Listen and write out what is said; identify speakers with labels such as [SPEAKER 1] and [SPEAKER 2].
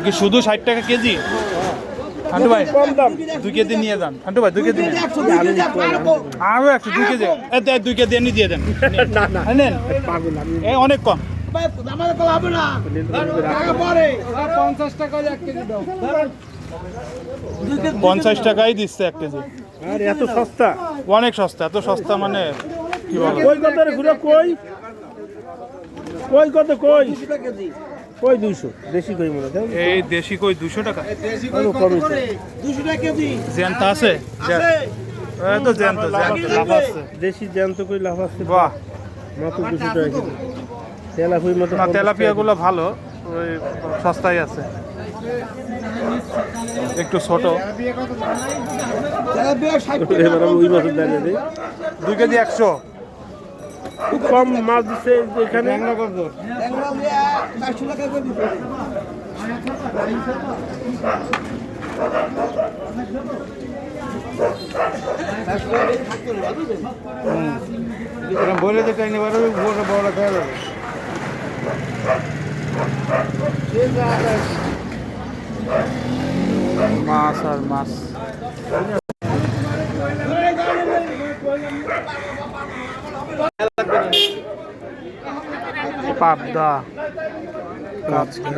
[SPEAKER 1] কি শুধু 60 টাকা কেজি? হান্টু ভাই কম দাম, 2 কেজি নিয়ে যান। হান্টু ভাই 2 কেজি আরো 100, 2 কেজি 2 কেজি এনে দিয়ে দেন। নেন, অনেক কম। 50 টাকাই দিচ্ছে 1 কেজি।
[SPEAKER 2] এত সস্তা?
[SPEAKER 1] অনেক সস্তা, এত সস্তা মানে কি বলবো।
[SPEAKER 2] কই কত রে ঘুরে কই কই কত কই কই 200 দেশি কই মনে হয়।
[SPEAKER 1] এই দেশি কই 200 টাকা?
[SPEAKER 2] আরো কম
[SPEAKER 3] 200 টাকা কেজি
[SPEAKER 1] জ্যান্ত আছে? এই তো জ্যান্ত লাভ আছে।
[SPEAKER 2] দেশি জ্যান্ত কই লাভ আছে।
[SPEAKER 1] বাহ,
[SPEAKER 2] মাত্র 200 টাকা কেজি। তেলাপিয়া মতো
[SPEAKER 1] না তেলাপিয়া গুলো ভালো, ওই সস্তায় আছে, একটু ছোট।
[SPEAKER 2] এবার আমি ওই মাছের দাম দিই
[SPEAKER 1] 2 কেজি 100।
[SPEAKER 2] খুব কম মাছ দিচ্ছে এখানে।
[SPEAKER 3] বলে তো কাহিনী বড় বড় খেয়ে যাবে।
[SPEAKER 1] মাছ আর মাছ। পাবদা, কাঁচকি।